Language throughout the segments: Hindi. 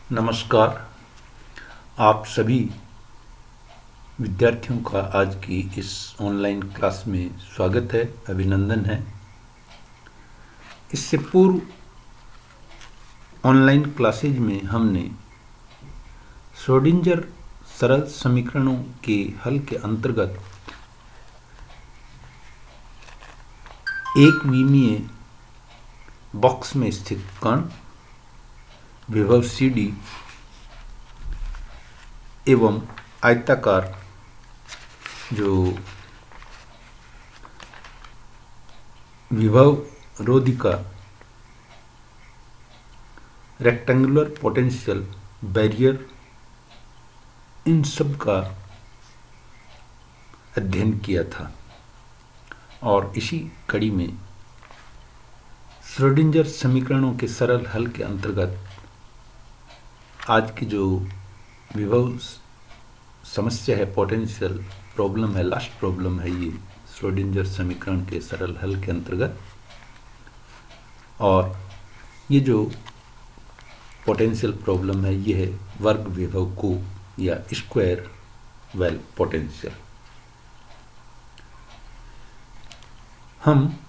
नमस्कार। आप सभी विद्यार्थियों का आज की इस ऑनलाइन क्लास में स्वागत है, अभिनंदन है। इससे पूर्व ऑनलाइन क्लासेज में हमने श्रोडिंगर सरल समीकरणों के हल के अंतर्गत एक विमीय बॉक्स में स्थित कण, विभव CD एवं आयताकार जो विभव रोधिका रेक्टेंगुलर पोटेंशियल बैरियर, इन सब का अध्ययन किया था। और इसी कड़ी में श्रोडिंगर समीकरणों के सरल हल के अंतर्गत आज की जो विभव समस्या है, पोटेंशियल प्रॉब्लम है, लास्ट प्रॉब्लम है, ये श्रोडिंगर समीकरण के सरल हल के अंतर्गत। और ये जो पोटेंशियल प्रॉब्लम है, ये है वर्ग विभव को या स्क्वायर वेल पोटेंशियल। हम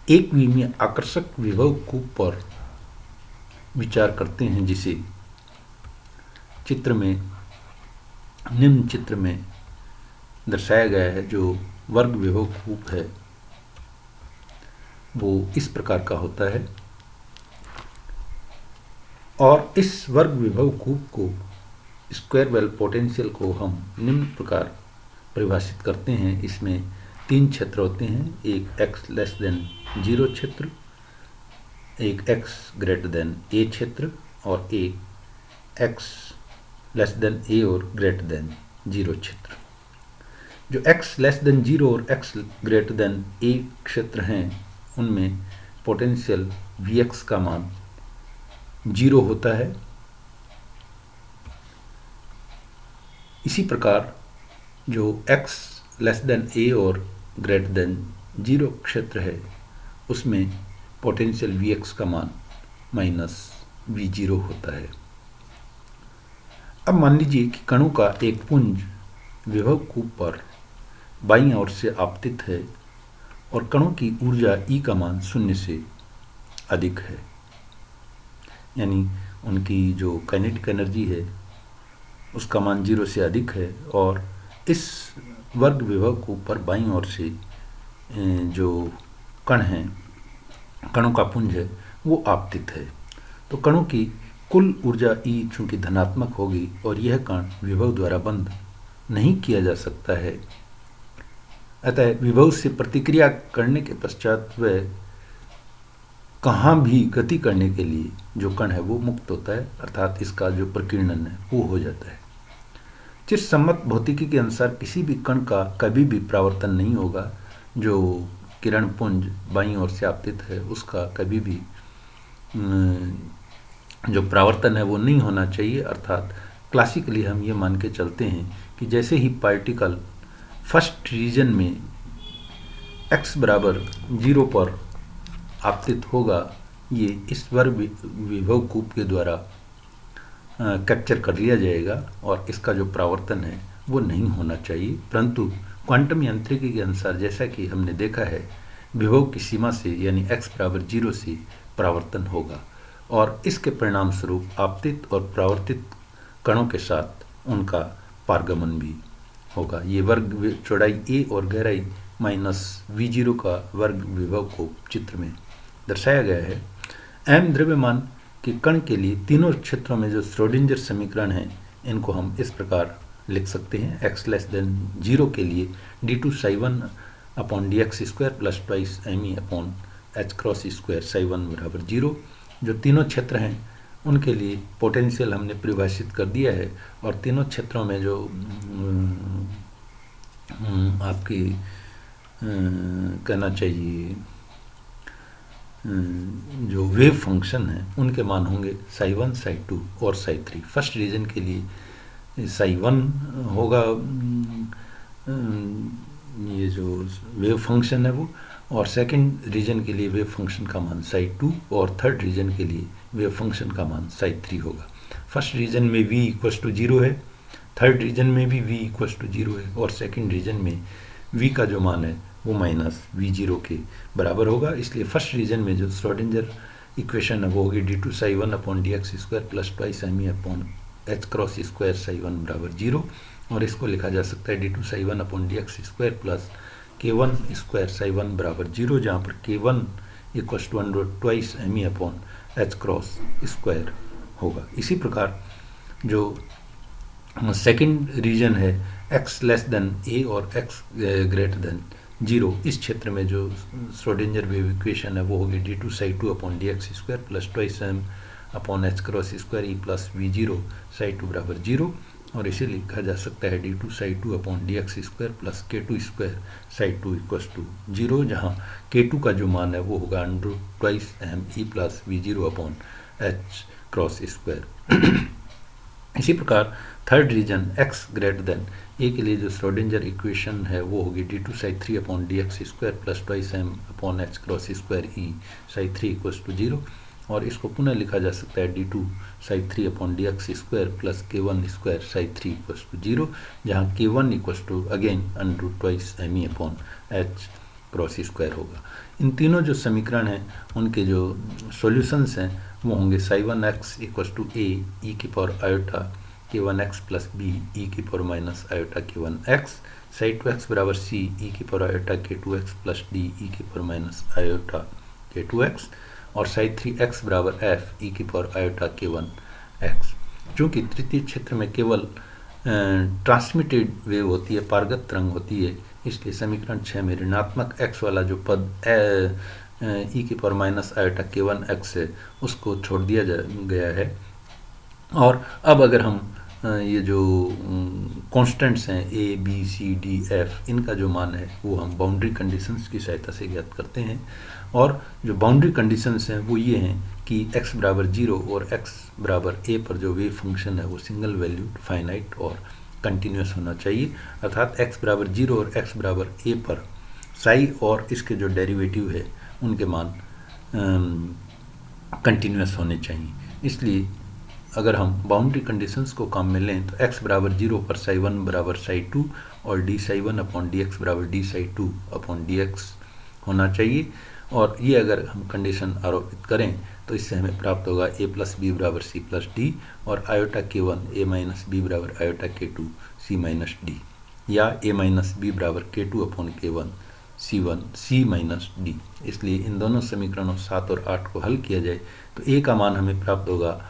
एक विमीय आकर्षक विभव कूप पर विचार करते हैं, जिसे निम्न चित्र में दर्शाया गया है। जो वर्ग विभव कूप है वो इस प्रकार का होता है और इस वर्ग विभव कूप को स्क्वायर वेल पोटेंशियल को हम निम्न प्रकार परिभाषित करते हैं। इसमें 3 क्षेत्र होते हैं, एक x 0 क्षेत्र, एक x a क्षेत्र और एक x<a और <0 क्षेत्र। जो x 0 और x a क्षेत्र हैं, उनमें पोटेंशियल Vx का मान 0 होता है। इसी प्रकार जो x<a और <0 क्षेत्र है, उसमें पोटेंशियल Vx का मान -V0 होता है। अब मान लीजिए कि कणों का एक पुंज विभव कूप पर बाईं ओर से आपतित है और कणों की ऊर्जा E का मान 0 से अधिक है, यानी उनकी जो काइनेटिक एनर्जी है उसका मान 0 से अधिक है। और इस वर्ग विभव कूप पर बाईं ओर से जो कण हैं, कणों का पुंज है, वो आपतित है। तो कणों की कुल ऊर्जा E चूंकि धनात्मक होगी और यह कण विभव द्वारा बंद नहीं किया जा सकता है, अतः विभव से प्रतिक्रिया करने के पश्चात वह कहाँ भी गति करने के लिए जो कण है वो मुक्त होता है, अर्थात इसका जो प्रकीर्णन है वो हो जाता है। चिरसम्मत भौतिकी के अनुसार किसी भी कण का कभी भी परावर्तन नहीं होगा। जो किरण पुंज बाईं ओर से आपतित है उसका कभी भी जो परावर्तन है वो नहीं होना चाहिए। अर्थात क्लासिकली हम ये मान के चलते हैं कि जैसे ही पार्टिकल फर्स्ट रीजन में x बराबर 0 पर आपतित होगा, ये इस वर्ग विभव कूप के द्वारा कैप्चर कर लिया जाएगा और इसका जो परावर्तन है वो नहीं होना चाहिए। परंतु क्वांटम यांत्रिकी के अनुसार जैसा कि हमने देखा है, विभव की सीमा से यानी x बराबर 0 से परावर्तन होगा और इसके परिणाम स्वरूप आपतित और परावर्तित कणों के साथ उनका पारगमन भी होगा। ये वर्ग चौड़ाई a और गहराई -V0 का वर्ग विभव को चित्र में दर्शाया गया है। m द्रव्यमान के कण के लिए तीनों क्षेत्रों में जो श्रोडिंगर समीकरण हैं, इनको हम इस प्रकार लिख सकते हैं। x<0 के लिए d2ψ1/dx² + 2me/h² ψ1 बराबर 0। जो तीनों क्षेत्र हैं उनके लिए पोटेंशियल हमने परिभाषित कर दिया है और तीनों क्षेत्रों में जो आपकी कहना चाहिए जो वेव फंक्शन है उनके मान होंगे ψ1, ψ2 और ψ3। फर्स्ट रीजन के लिए ψ1 होगा ये जो वेव फंक्शन है वो, और सेकंड रीजन के लिए वेव फंक्शन का मान psi2 और थर्ड रीजन के लिए वेव फंक्शन का मान psi3 होगा। फर्स्ट रीजन में v इक्वल्स टू 0 है, थर्ड रीजन में भी v इक्वल्स टू 0 है और सेकंड रीजन में v का जो मान है वो माइनस v0 के बराबर होगा। इसलिए फर्स्ट रीजन में जो श्रोडिंगर इक्वेशन है वो होगी d2 psi1 upon dx square plus twice mi upon h cross square psi1 बराबर 0, और इसको लिखा जा सकता है d2 psi1 upon dx square plus k1 square psi1 बराबर 0, जहाँ पर k1 equals to under twice mi upon h cross square होगा। इसी प्रकार जो सेकंड रीजन है x लेस देन a और x ग्रेटर देन 0, इस क्षेत्र में जो श्रोडिंगर वेव इक्वेशन है वो होगी d2 psi2 upon dx square plus twice m upon h cross square e plus v0 psi2 बराबर 0, और इसे लिखा जा सकता है d2 psi2 upon dx square plus k2 square psi2 equals to 0, जहाँ k2 का जो मान है वो होगा under twice m e plus v0 upon h cross square. इसी प्रकार third region x greater than a के लिए जो श्रोडिंगर इक्वेशन है वो होगी d2 psi3 upon dx square plus twice m upon h cross square e psi3 equals to 0, और इसको पुनः लिखा जा सकता है d2 psi3 upon dx square plus k1 square psi3 equals to 0, जहाँ k1 equals to again under twice mi upon h cross square होगा। इन तीनों जो समीकरण हैं उनके जो सॉल्यूशंस हैं वो होंगे psi1x equals to a e की power iota k1x plus b e की power minus iota k1x, psi2x बराबर c e की power iota k2x plus d e की पावर माइनस आयोटा k2x, और psi3x बराबर f e की पावर आयोटा k1x। चूँकि तृतीय क्षेत्र में केवल ट्रांसमिटेड वेव होती है, पारगत तरंग होती है, इसलिए समीकरण 6 में ऋणात्मक x वाला जो पद e की पावर माइनस आयोटा k1x है उसको छोड़ दिया गया है। और अब अगर हम ये जो कांस्टेंट्स हैं a b c d f, इनका जो मान है वो हम बाउंड्री कंडीशंस की सहायता से ज्ञात करते हैं, और जो बाउंड्री कंडीशंस हैं वो ये हैं कि x बराबर 0 और x बराबर a पर जो वेव फंक्शन है वो सिंगल वैल्यूड फाइनाइट और कंटिन्यूस होना चाहिए, अर्थात x बराबर 0 और x बराबर a पर साई और इसके जो डेरिवेटिव है उनके मान कंटिन्यूस होने चाहिए। इसलिए अगर हम बाउंड्री कंडीशंस को काम में लें तो x बराबर 0 पर psi1 बराबर psi2 और d psi1 अपॉन dx बराबर d psi2 अपॉन dx होना चाहिए, और ये अगर हम कंडीशन आरोपित करें तो इससे हमें प्राप्त होगा a प्लस बी बराबर c प्लस डी, और iota k1 a minus B बराबर iota k2 c minus D, या a माइनस बी बराबर k2 upon k1 c minus D. इसलिए इन दोनों समीकरणों 7 और 8 को हल किया जाए तो a का मान हमें प्राप्त होगा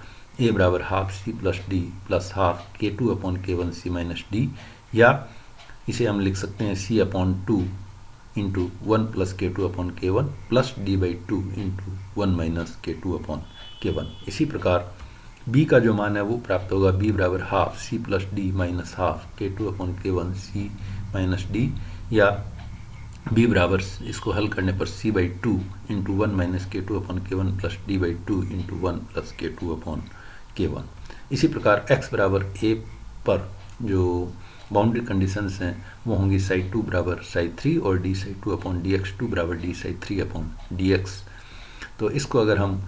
a बराबर half c plus D plus half k2 upon k1 c minus D, या इसे हम लिख सकते हैं c upon 2 into 1 plus k2 upon k1 plus d by 2 into 1 minus k2 upon k1। इसी प्रकार b का जो मान है वो प्राप्त होगा b बराबर half c plus D minus half k2 upon k1 c minus D, या b बराबर इसको हल करने पर c by 2 into 1 minus k2 upon k1 plus d by 2 into 1 plus k2 upon k1। इसी प्रकार x बराबर a पर जो बाउंड्री कंडीशंस हैं वो होंगी psi2 बराबर psi3 और d psi2 अपॉन dx2 बराबर d psi3 अपॉन dx। तो इसको अगर हम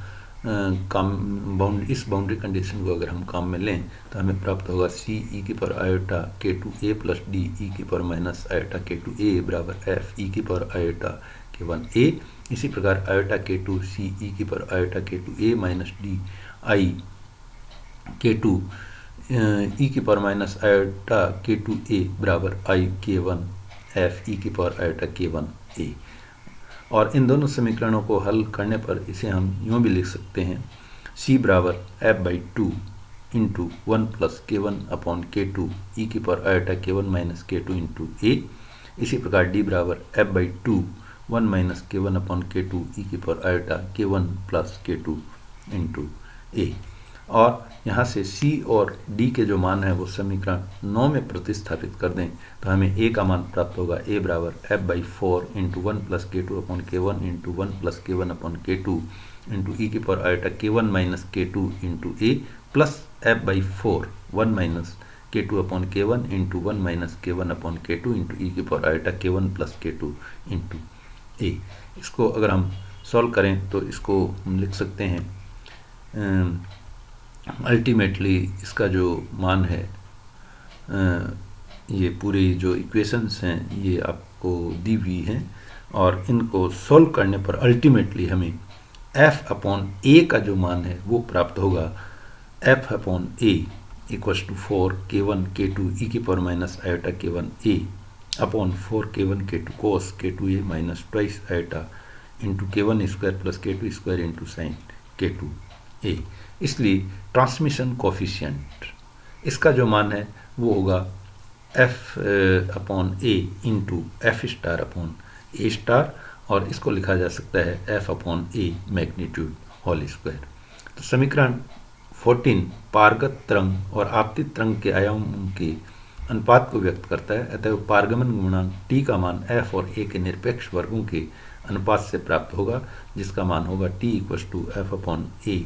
इस बाउंड्री कंडीशन को अगर हम काम में लें तो हमें प्राप्त होगा c e की power iota k2a plus d e की पावर माइनस आयोटा k2a बराबर f e की पावर आयोटा k1a। इसी प्रकार आयोटा k2 c e की power iota k2a minus d i k2 e की पावर माइनस आयोटा k2a बराबर i k1 f e की पावर आयोटा k1a। और इन दोनों समीकरणों को हल करने पर इसे हम यूँ भी लिख सकते हैं c बराबर f by 2 into 1 plus k1 upon k2 e की power iota k1 minus k2 into a। इसी प्रकार d बराबर f by 2 1 minus k1 upon k2 e की power iota k1 plus k2 into a। और यहाँ से c और d के जो मान है वो समीकरण 9 में प्रतिस्थापित कर दें तो हमें a का मान प्राप्त होगा a बराबर f by 4 into 1 plus k2 upon k1 into 1 plus k1 upon k2 into e की power iota k1 minus k2 into a plus f by 4 1 minus k2 upon k1 into 1 minus k1 upon k2 into e की power iota k1 plus k2 into A. इसको अगर हम सॉल्व करें तो इसको हम लिख सकते हैं, अल्टीमेटली इसका जो मान है, ये पूरी जो इक्वेशंस हैं ये आपको दी हुई हैं और इनको सॉल्व करने पर अल्टीमेटली हमें f अपॉन a का जो मान है वो प्राप्त होगा। f upon a equals to 4 k1 k2 e की power minus iota k1 a upon 4 k1 k2 cos k2 a minus twice iota into k1 square plus k2 square into sine k2 a। इसलिए ट्रांसमिशन कोफिशिएंट इसका जो मान है वो होगा f upon a into f star upon a star, और इसको लिखा जा सकता है f upon a magnitude whole square. तो समीकरण 14 पारगत तरंग और आपतित तरंग के आयामों के अनुपात को व्यक्त करता है। अतः पारगमन गुणांक t का मान f और a के निरपेक्ष वर्गों के अनुपात से प्राप्त होगा, जिसका मान होगा t equals to f upon a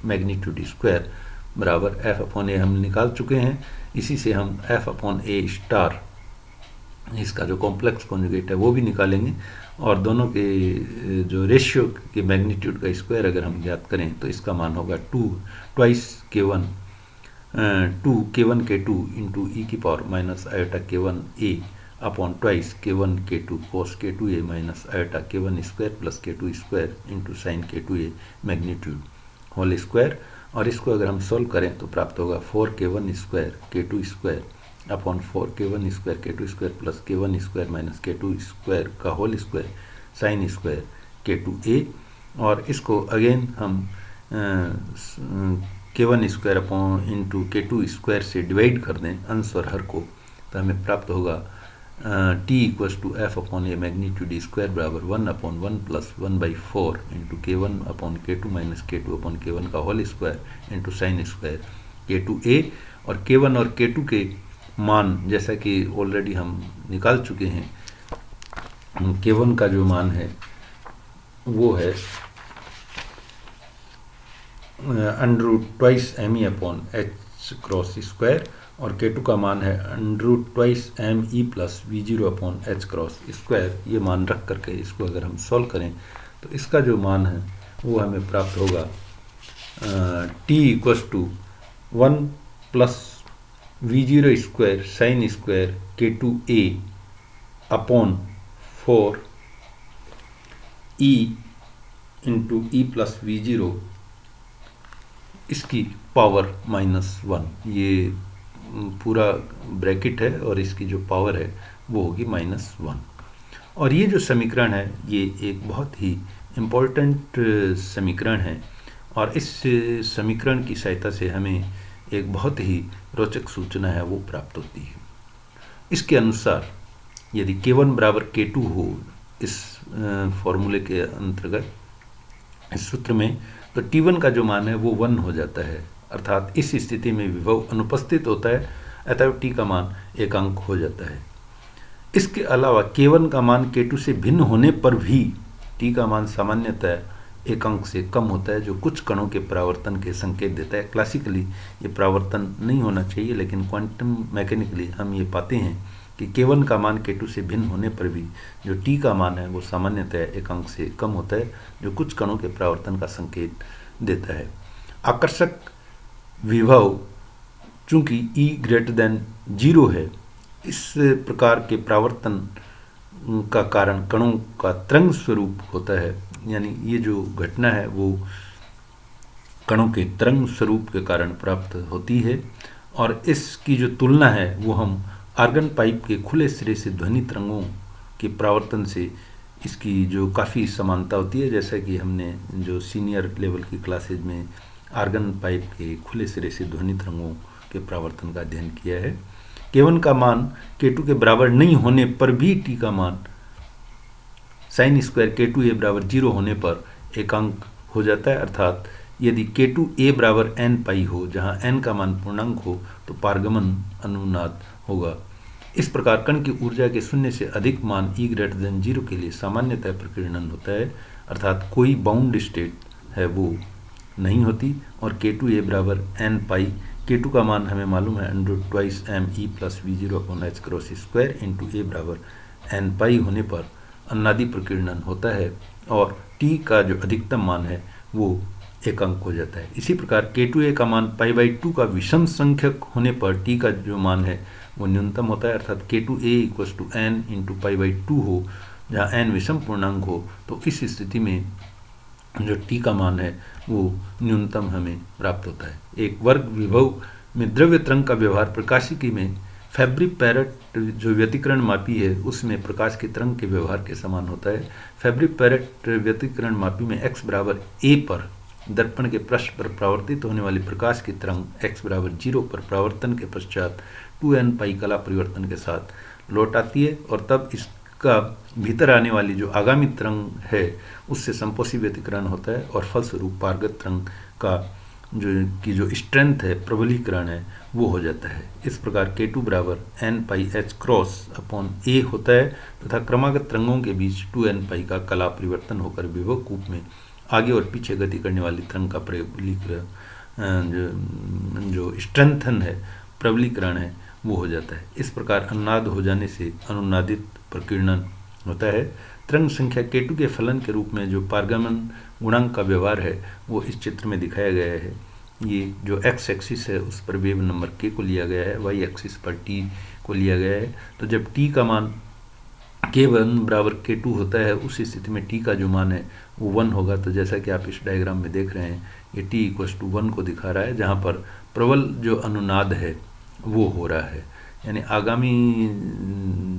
magnitude square बराबर f अपॉन a हम निकाल चुके हैं। इसी से हम f अपॉन a स्टार इसका जो कॉम्प्लेक्स कॉन्जुगेट है वो भी निकालेंगे, और दोनों के जो रेशियो के मैग्नीट्यूड का स्क्वायर अगर हम ज्ञात करें तो इसका मान होगा 2 twice k1 k2 into e की power minus iota k1 a upon twice k1 k2 cos k2 a minus iota k1 square plus k2 square into sine k2 a magnitude whole square. और इसको अगर हम सोल्व करें तो प्राप्त होगा 4 k1 square k2 square upon 4 k1 square k2 square plus k1 square minus k2 square का whole square sine square k2 a। और इसको अगेन हम k1 square upon into k2 square से डिवाइड कर दें अंश और हर को, तो हमें प्राप्त होगा t equals to f upon a magnitude square बराबर 1 upon 1 plus 1/4 into k1 upon k2 minus k2 upon k1 का whole square into sine square k2 a। और k1 और k2 के मान जैसा कि ऑलरेडी हम निकाल चुके हैं, k1 का जो मान है वो है under root twice m e upon h cross square, और k2 का मान है under root twice m e plus v0 upon h cross square. ये मान रख करके इसको अगर हम सॉल्व करें तो इसका जो मान है वो हमें प्राप्त होगा t equals to 1 plus v0 square sine square k2 a upon 4 e into e plus v0 इसकी पावर -1। ये पूरा ब्रैकेट है और इसकी जो पावर है वो होगी -1। और ये जो समीकरण है ये एक बहुत ही इम्पोर्टेंट समीकरण है, और इस समीकरण की सहायता से हमें एक बहुत ही रोचक सूचना है वो प्राप्त होती है। इसके अनुसार यदि k1 बराबर k2 हो इस फॉर्मूले के अंतर्गत इस सूत्र में, तो t1 का जो मान है वो 1 हो जाता है, अर्थात इस स्थिति में विभव अनुपस्थित होता है, अतः t का मान एक अंक हो जाता है। इसके अलावा k1 का मान k2 से भिन्न होने पर भी t का मान सामान्यतः एक अंक से कम होता है, जो कुछ कणों के परावर्तन के संकेत देता है। क्लासिकली ये परावर्तन नहीं होना चाहिए, लेकिन क्वांटम मैकेनिकली हम ये पाते हैं कि k1 का मान k2 से भिन्न होने पर भी जो t का मान है वो सामान्यतः एक अंक से कम होता है, जो कुछ कणों के परावर्तन का संकेत देता है। आकर्षक विभव चूंकि E ग्रेटर देन 0 है, इस प्रकार के परावर्तन का कारण कणों का तरंग स्वरूप होता है, यानी ये जो घटना है वो कणों के तरंग स्वरूप के कारण प्राप्त होती है। और इसकी जो तुलना है वो हम आर्गन पाइप के खुले सिरे से ध्वनि तरंगों के परावर्तन से इसकी जो काफ़ी समानता होती है, जैसा कि हमने जो सीनियर लेवल की क्लासेज में आर्गन पाइप के खुले सिरे से ध्वनि तरंगों के परावर्तन का अध्ययन किया है। k1 का मान k2 के बराबर नहीं होने पर भी t का मान साइन स्क्वायर k2 a बराबर 0 होने पर एक अंक हो जाता है, अर्थात यदि k2 a बराबर n पाई हो, जहां n का मान पूर्णांक हो, तो पारगमन अनुनाद होगा। इस प्रकार कण की ऊर्जा के शून्य से अधिक मान E ग्रेटर देन 0 के लिए सामान्यतः प्रकीर्णन होता है, अर्थात कोई बाउंड स्टेट है वो नहीं होती। और k2 a बराबर n पाई, k2 का मान हमें मालूम है under root twice m e plus v0 upon h cross square into a बराबर n पाई होने पर अन्नादि प्रकीर्णन होता है और t का जो अधिकतम मान है वो एक अंक हो जाता है। इसी प्रकार k2a का मान π/2 का विषम संख्यक होने पर t का जो मान है वो न्यूनतम होता है, अर्थात k2a = n × π/2 हो, जहाँ n विषम पूर्णांक हो, तो इस स्थिति में जो t का मान है वो न्यूनतम हमें प्राप्त होता है। एक वर्ग विभव में द्रव्य तरंग का व्यवहार प्रकाशिकी में फैब्री पैरेट जो व्यतिकरण मापी है उसमें प्रकाश की तरंग के व्यवहार के समान होता है। फैब्री पैरेट व्यतिकरण मापी में x बराबर a पर दर्पण के पृष्ठ पर परावर्तित होने वाली प्रकाश की तरंग x बराबर 0 पर परावर्तन के पश्चात 2n कला परिवर्तन के साथ लौट आती है और तब इसका भीतर आने वाली जो आगामी तरंग है उससे संपोषी व्यतिकरण होता है और फलस्वरूप पारगत तरंग का जो स्ट्रेंथ है, प्रबलीकरण है, वो हो जाता है। इस प्रकार k2 बराबर n πh×a होता है तथा क्रमागत तरंगों के बीच 2n का कला परिवर्तन होकर विभव कूप में आगे और पीछे गति करने वाली तरंग का प्रबलीकरण जो स्ट्रेंथन है, प्रबलीकरण है, वो हो जाता है। इस प्रकार अनुनाद हो जाने से अनुनादित प्रकीर्णन होता है। तरंग संख्या k2 के फलन के रूप में जो पारगमन गुणांक का व्यवहार है वो इस चित्र में दिखाया गया है। ये जो x एक्सिस है उस पर वेव नंबर k को लिया गया है, y एक्सिस पर t को लिया गया है। तो जब t का मान k1 बराबर k2 होता है उस स्थिति में t का जो मान है वो 1 होगा। तो जैसा कि आप इस डायग्राम में देख रहे हैं ये t = 1 को दिखा रहा है, जहाँ पर प्रबल जो अनुनाद है वो हो रहा है, यानी आगामी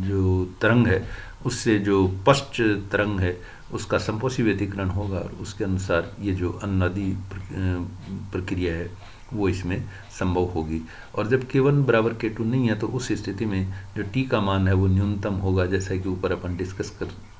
जो तरंग है उससे जो पश्च तरंग है उसका संपोषी व्यतिकरण होगा और उसके अनुसार ये जो अनुनादी प्रक्रिया है वो इसमें संभव होगी। और जब k1 बराबर k2 नहीं है तो उस स्थिति में जो t का मान है वो न्यूनतम होगा, जैसा कि ऊपर अपन डिस्कस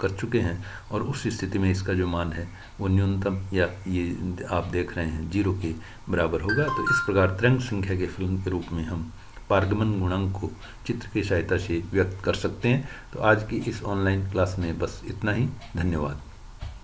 कर चुके हैं, और उस स्थिति में इसका जो मान है वो न्यूनतम या ये आप देख रहे हैं 0 के बराबर होगा। तो इस प्रकार तरंग संख्या के फलन के रूप में हम पारगमन गुणांक को चित्र की सहायता से व्यक्त कर सकते हैं। तो आज की इस ऑनलाइन क्लास में बस इतना ही। धन्यवाद।